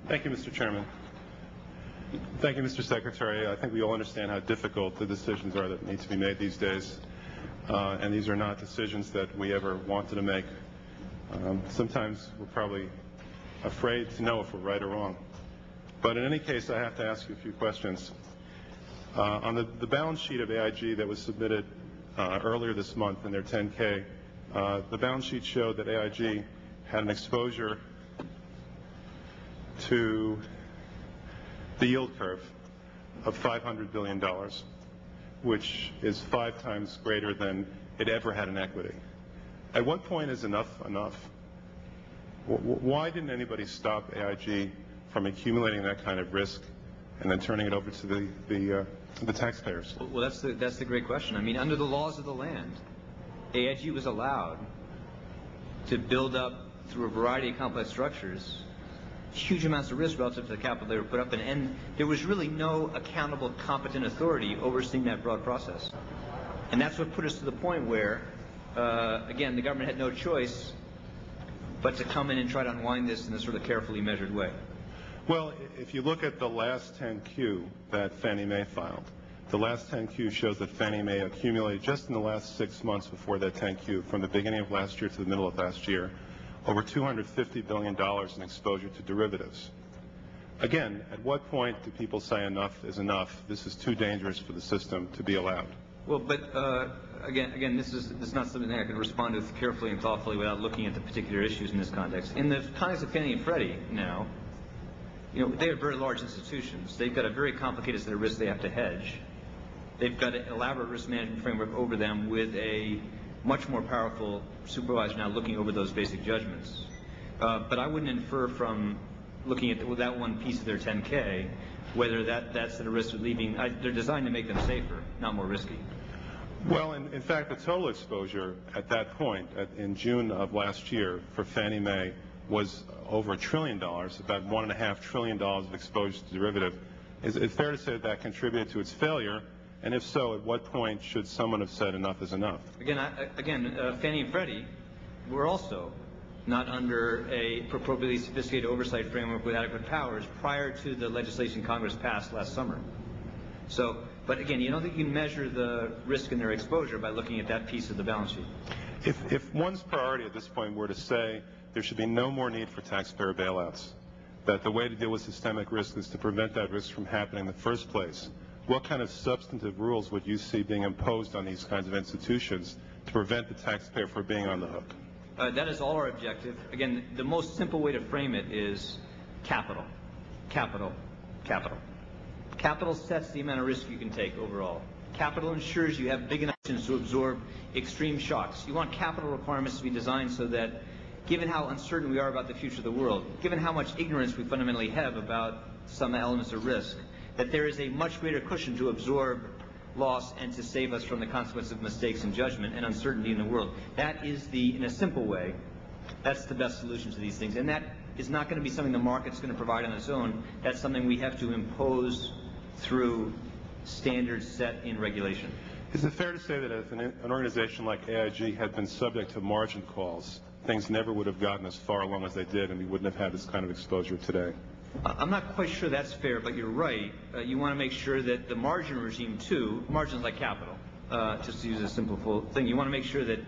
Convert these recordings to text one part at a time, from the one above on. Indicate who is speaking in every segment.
Speaker 1: Thank you, Mr. Chairman. Thank you, Mr. Secretary. I think we all understand how difficult the decisions are that need to be made these days. And these are not decisions that we ever wanted to make. Sometimes we're probably afraid to know if we're right or wrong. But in any case, I have to ask you a few questions. On the balance sheet of AIG that was submitted earlier this month in their 10K, the balance sheet showed that AIG had an exposure to the yield curve of $500 billion, which is 5 times greater than it ever had in equity. At what point is enough enough? Why didn't anybody stop AIG from accumulating that kind of risk and then turning it over to the taxpayers?
Speaker 2: Well, that's the great question. I mean, under the laws of the land, AIG was allowed to build up through a variety of complex structures huge amounts of risk relative to the capital they were put up in, and there was really no accountable, competent authority overseeing that broad process. And that's what put us to the point where, again, the government had no choice but to come in and try to unwind this in a sort of carefully measured way.
Speaker 1: Well, if you look at the last 10Q that Fannie Mae filed, the last 10Q shows that Fannie Mae accumulated just in the last 6 months before that 10Q, from the beginning of last year to the middle of last year, over $250 billion in exposure to derivatives. Again, at what point do people say enough is enough? This is too dangerous for the system to be allowed.
Speaker 2: Well, but again, this is not something that I can respond to carefully and thoughtfully without looking at the particular issues in this context. In the context of Fannie and Freddie now, they are very large institutions. They've got a very complicated set of risks they have to hedge. They've got an elaborate risk management framework over them with a much more powerful supervisor now looking over those basic judgments. But I wouldn't infer from looking at that one piece of their 10K whether that's at a risk of leaving. They're designed to make them safer, not more risky.
Speaker 1: Well, in fact, the total exposure at that point, in June of last year, for Fannie Mae was over $1 trillion, about $1.5 trillion of exposure to derivative. Is it fair to say that contributed to its failure? And if so, at what point should someone have said enough is enough?
Speaker 2: Again, Fannie and Freddie were also not under a appropriately sophisticated oversight framework with adequate powers prior to the legislation Congress passed last summer. So, but again, you don't think you can measure the risk in their exposure by looking at that piece of the balance sheet.
Speaker 1: If one's priority at this point were to say there should be no more need for taxpayer bailouts, that the way to deal with systemic risk is to prevent that risk from happening in the first place, what kind of substantive rules would you see being imposed on these kinds of institutions to prevent the taxpayer from being on the hook?
Speaker 2: That is all our objective. Again, the most simple way to frame it is capital. Capital. Capital. Capital sets the amount of risk you can take overall. Capital ensures you have big enough to absorb extreme shocks. You want capital requirements to be designed so that, given how uncertain we are about the future of the world, given how much ignorance we fundamentally have about some elements of risk, that there is a much greater cushion to absorb loss and to save us from the consequences of mistakes in judgment and uncertainty in the world. That is in a simple way, that's the best solution to these things. And that is not going to be something the market's going to provide on its own. That's something we have to impose through standards set in regulation.
Speaker 1: Is it fair to say that if an organization like AIG had been subject to margin calls, things never would have gotten as far along as they did and we wouldn't have had this kind of exposure today?
Speaker 2: I'm not quite sure that's fair, but you're right. You want to make sure that the margin regime, too, margins like capital, just to use a simple thing, you want to make sure that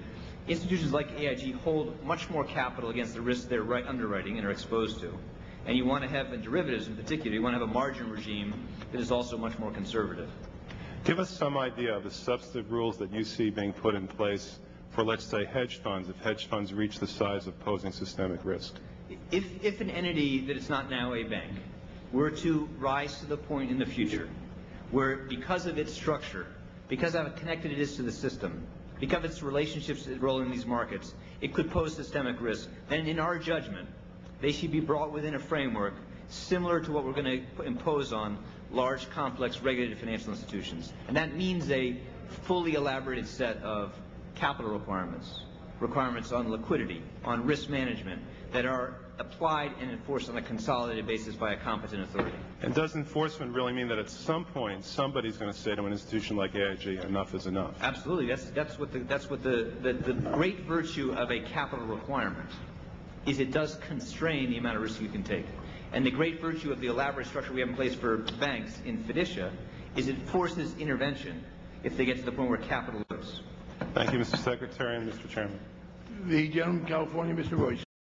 Speaker 2: institutions like AIG hold much more capital against the risks they're underwriting and are exposed to. And you want to have, in derivatives in particular, you want to have a margin regime that is also much more conservative.
Speaker 1: Give us some idea of the substantive rules that you see being put in place for, let's say, hedge funds, if hedge funds reach the size of posing systemic risk.
Speaker 2: If an entity that is not now a bank were to rise to the point in the future where, because of its structure, because of how connected it is to the system, because of its relationships that roll in these markets, it could pose systemic risk, then in our judgment, they should be brought within a framework similar to what we're going to impose on large, complex, regulated financial institutions. And that means a fully elaborated set of capital requirements on liquidity, on risk management, that are applied and enforced on a consolidated basis by a competent authority.
Speaker 1: And does enforcement really mean that at some point somebody's going to say to an institution like AIG, enough is enough?
Speaker 2: Absolutely. That's what the great virtue of a capital requirement is. It does constrain the amount of risk you can take. And the great virtue of the elaborate structure we have in place for banks in fiducia is it forces intervention if they get to the point where capital lives.
Speaker 1: Thank you, Mr. Secretary and Mr. Chairman.
Speaker 3: The gentleman from California, Mr. Royce.